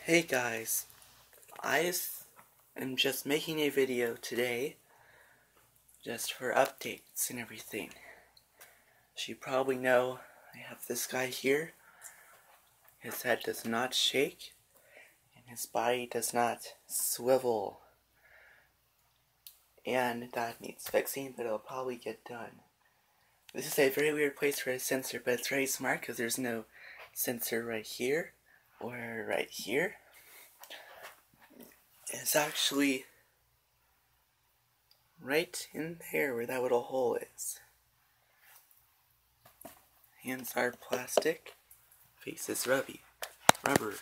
Hey guys, am just making a video today just for updates and everything. As you probably know, I have this guy here. His head does not shake and his body does not swivel. And that needs fixing, but it'll probably get done. This is a very weird place for a sensor, but it's very smart because there's no sensor right here or right here. It's actually right in there where that little hole is. Hands are plastic, face is rubber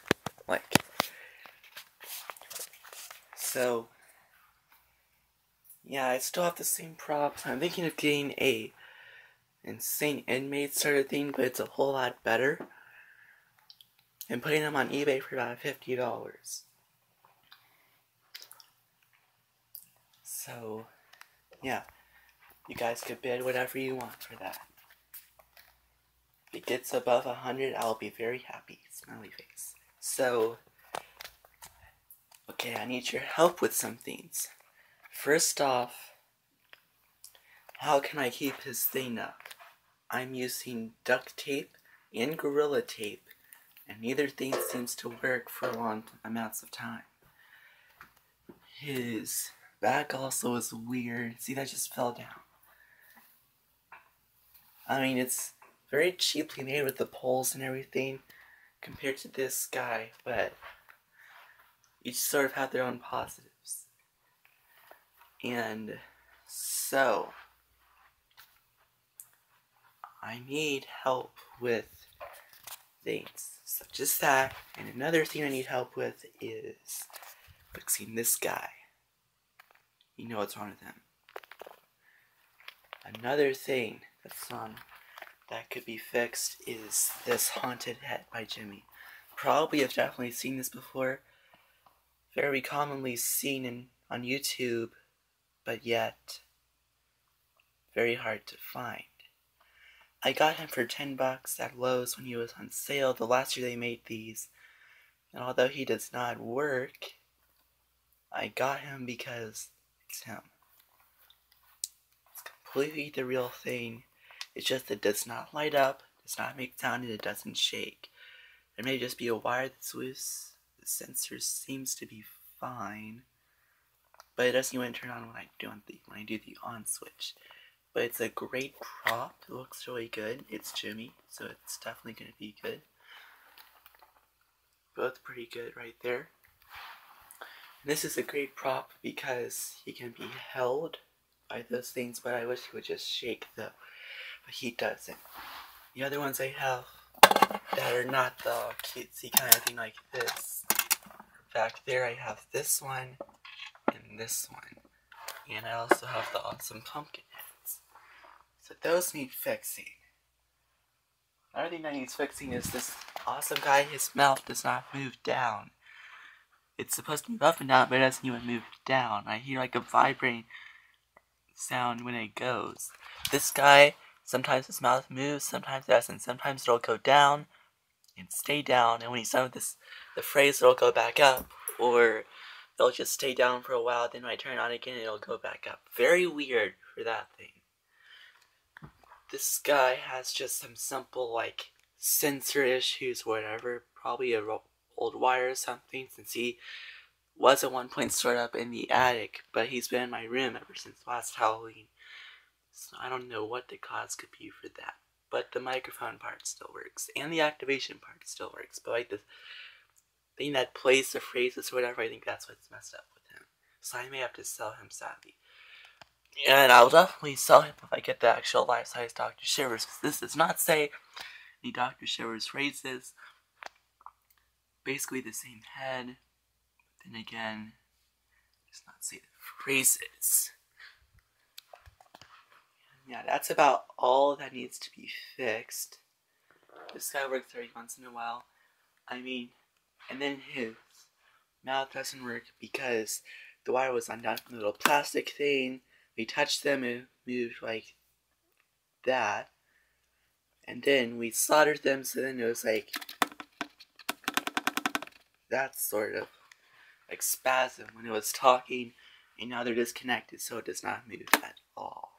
like. So, yeah, I still have the same props. I'm thinking of getting a insane inmate sort of thing, but it's a whole lot better. And putting them on eBay for about $50. So, yeah, you guys could bid whatever you want for that. If it gets above 100, I'll be very happy. Smiley face. So, okay, I need your help with some things. First off, how can I keep his thing up? I'm using duct tape and Gorilla Tape, and neither thing seems to work for long amounts of time. His back also is weird. See, that just fell down. I mean, it's very cheaply made with the poles and everything compared to this guy, but each sort of have their own positives. And so, I need help with things such as that, and another thing I need help with is fixing this guy. You know what's wrong with him. Another thing that could be fixed is this haunted head by Jimmy. Probably have definitely seen this before. Very commonly seen on YouTube, but yet very hard to find. I got him for $10 at Lowe's when he was on sale the last year they made these. And although he does not work, I got him because it's him. It's completely the real thing. It's just it does not light up, does not make sound, and it doesn't shake. There may just be a wire that's loose. The sensor seems to be fine, but it doesn't even turn on when I do the on switch. But it's a great prop. It looks really good. It's Jimmy, so it's definitely going to be good. Both pretty good right there. And this is a great prop because he can be held by those things, but I wish he would just shake though. But he doesn't. The other ones I have that are not the cutesy kind of thing like this. Back there I have this one and this one. And I also have the awesome pumpkin heads. So those need fixing. Another thing that needs fixing is this awesome guy. His mouth does not move down. It's supposed to move up and down, but it doesn't even move down. I hear like a vibrating sound when it goes. This guy, sometimes his mouth moves, sometimes it doesn't. Sometimes it'll go down and stay down, and when he's done with the phrase, it'll go back up, or it'll just stay down for a while, then when I turn it on again, it'll go back up. Very weird for that thing. This guy has just some simple, like, sensor issues or whatever. Probably a old wire or something, since he was at one point stored up in the attic, but he's been in my room ever since last Halloween. So I don't know what the cause could be for that. But the microphone part still works, and the activation part still works. But like the thing that plays the phrases or whatever, I think that's what's messed up with him. So I may have to sell him, sadly. And I'll definitely sell him if I get the actual life-size Dr. Shivers. This does not say the Dr. Shivers phrases. Basically the same head. But then again, it does not say the phrases. Yeah, that's about all that needs to be fixed. This guy works every once in a while. I mean, and then his mouth doesn't work because the wire was undone from the little plastic thing. We touched them, it moved like that. And then we soldered them, so then it was like that sort of like spasm when it was talking, and now they're disconnected, so it does not move at all.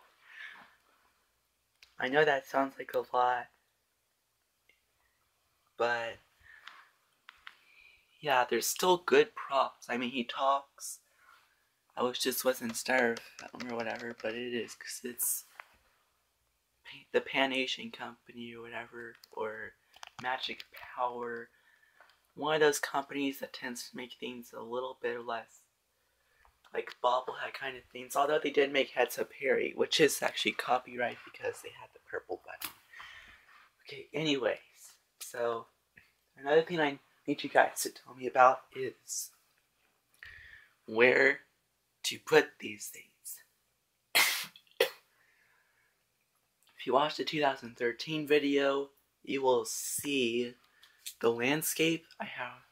I know that sounds like a lot, but yeah, there's still good props. I mean, he talks. I wish this wasn't Styrofoam or whatever, but it is, because it's the Pan Asian Company or whatever, or Magic Power. One of those companies that tends to make things a little bit less like bobblehead kind of things. Although they did make Heads Up Harry, which is actually copyright because they had the purple button. Okay, anyways, so another thing I need you guys to tell me about is where to put these things. If you watch the 2013 video, you will see the landscape I have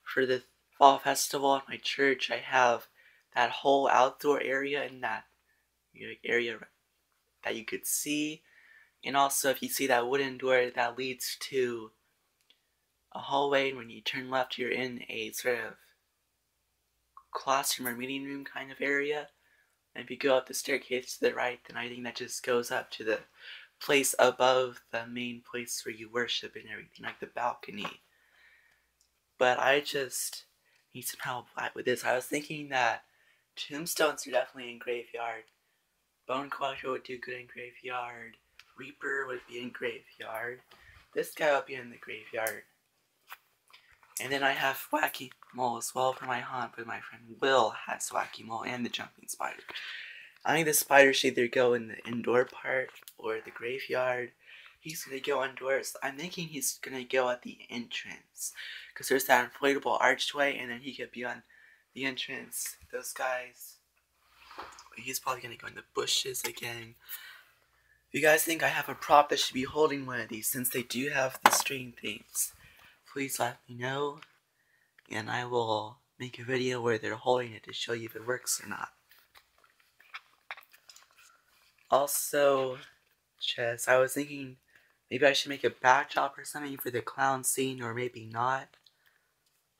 for the fall festival at my church. I have that whole outdoor area in that area that you could see. And also, if you see that wooden door that leads to a hallway, and when you turn left, you're in a sort of classroom or meeting room kind of area. And if you go up the staircase to the right, then I think that just goes up to the place above the main place where you worship and everything, like the balcony. But I just need some help with this. I was thinking that tombstones are definitely in graveyard. Bone Collector would do good in graveyard. Reaper would be in graveyard. This guy would be in the graveyard. And then I have Wacky Mole as well for my haunt, but my friend Will has Wacky Mole and the Jumping Spider. I think the spider should either go in the indoor part or the graveyard. He's going to go indoors. I'm thinking he's going to go at the entrance, because there's that inflatable archway, and then he could be on the entrance. Those guys. He's probably going to go in the bushes again. If you guys think I have a prop that should be holding one of these, since they do have the string things, please let me know, and I will make a video where they're holding it to show you if it works or not. Also, I was thinking maybe I should make a backdrop or something for the clown scene, or maybe not.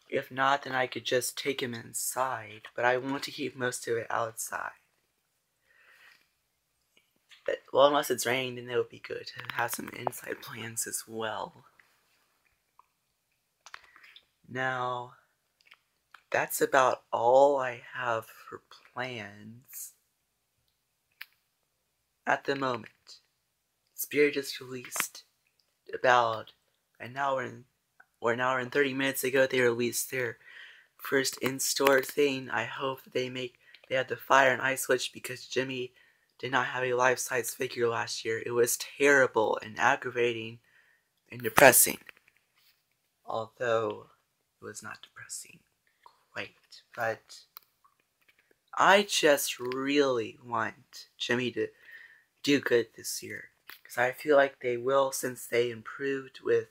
If not, then I could just take him inside, but I want to keep most of it outside. But, well, unless it's raining, then it would be good to have some inside plans as well. Now, that's about all I have for plans at the moment. Spirit just released about an hour and 30 minutes ago. They released their first in-store thing. I hope they have the fire and ice switch, because Jimmy did not have a life-size figure last year. It was terrible and aggravating and depressing. Although it was not depressing quite, but I just really want Jimmy to do good this year, because I feel like they will, since they improved with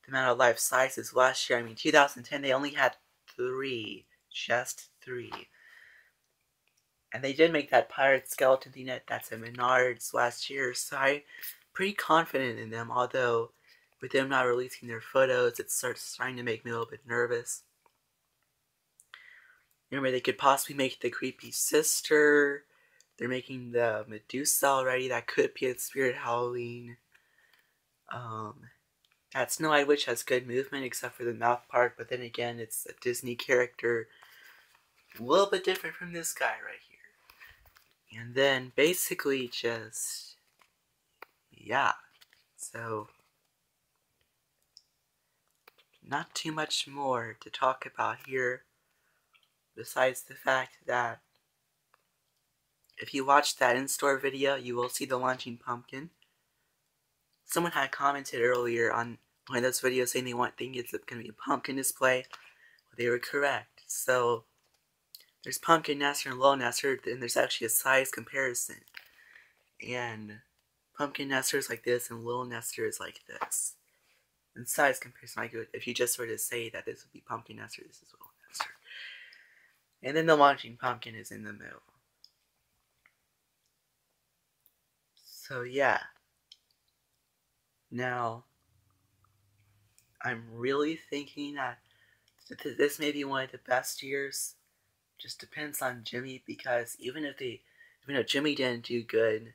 the amount of life sizes last year. I mean, 2010 they only had 3, just 3. And they did make that pirate skeleton thing that's at Menards last year, so I'm pretty confident in them, although with them not releasing their photos, it starts trying to make me a little bit nervous. Remember, they could possibly make the creepy sister. They're making the Medusa already. That could be at Spirit Halloween. That Snow-Eyed Witch has good movement, except for the mouth part, but then again, it's a Disney character. A little bit different from this guy right here. And then basically just, yeah, so not too much more to talk about here, besides the fact that if you watch that in-store video, you will see the launching pumpkin. Someone had commented earlier on one of those videos saying they think it's going to be a pumpkin display. Well, they were correct. So there's Pumpkin Nester and Little Nester, and there's actually a size comparison. And Pumpkin Nester is like this, and Little Nester is like this. And size comparison, if you just were to say that this would be Pumpkin Nester, this is Little Nester. And then the launching pumpkin is in the middle. So yeah. Now, I'm really thinking that So this may be one of the best years. Just depends on Jimmy, because even if Jimmy didn't do good,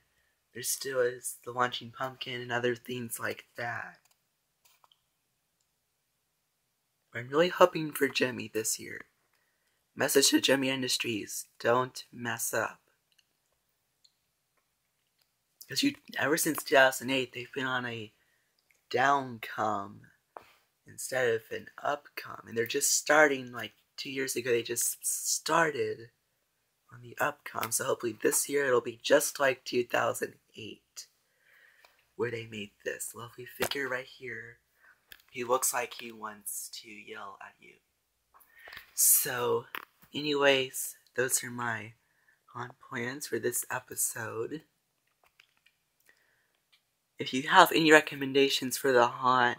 there still is the Launching Pumpkin and other things like that. But I'm really hoping for Jimmy this year. Message to Jimmy Industries: don't mess up. Because ever since 2008, they've been on a down-come instead of an up-come. And they're just starting, like 2 years ago, they just started on the up-come. So hopefully this year it'll be just like 2008, where they made this lovely figure right here. He looks like he wants to yell at you. So, anyways, those are my haunt plans for this episode. If you have any recommendations for the haunt,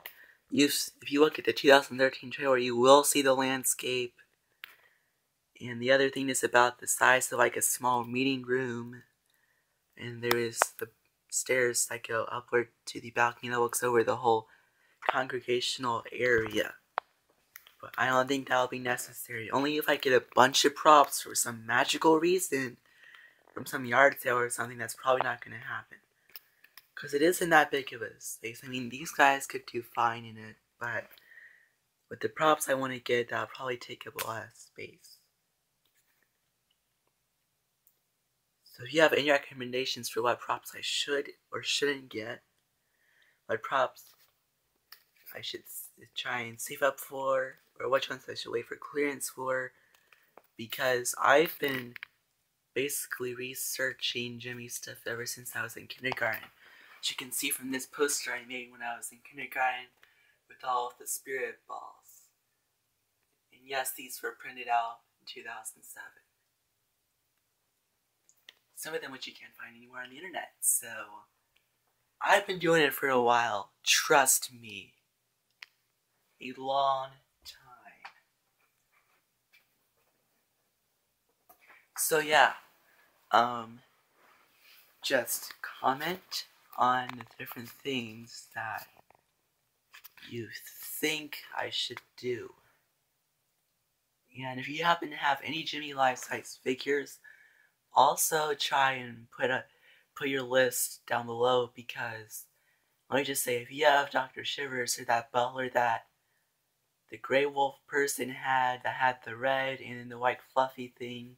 if you look at the 2013 trailer, you will see the landscape. And the other thing is about the size of like a small meeting room. And there is the stairs that go upward to the balcony that looks over the whole congregational area. But I don't think that'll be necessary. Only if I get a bunch of props for some magical reason from some yard sale or something. That's probably not going to happen. Because it isn't that big of a space. I mean, these guys could do fine in it, but with the props I want to get, that'll probably take up a lot of space. So if you have any recommendations for what props I should or shouldn't get, what props I should try and save up for, or which ones I should wait for clearance for, because I've been basically researching Jimmy stuff ever since I was in kindergarten. As you can see from this poster I made when I was in kindergarten with all of the spirit balls. And yes, these were printed out in 2007. Some of them which you can't find anywhere on the internet. So, I've been doing it for a while. Trust me. A long time. So yeah, just comment on the different things that you think I should do. And if you happen to have any Jimmy life-size figures, also try and put your list down below, because let me just say, if you have Dr. Shivers or that butler that the Grey Wolf person had, that had the red and then the white fluffy thing,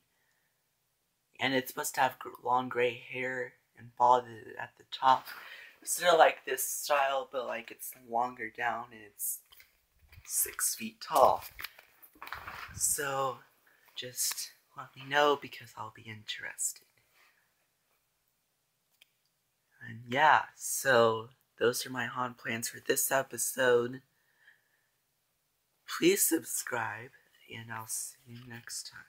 and it's supposed to have long gray hair and bald at the top, sort of like this style, but like it's longer down and it's 6 feet tall. So just let me know, because I'll be interested. And yeah, so those are my haunt plans for this episode. Please subscribe, and I'll see you next time.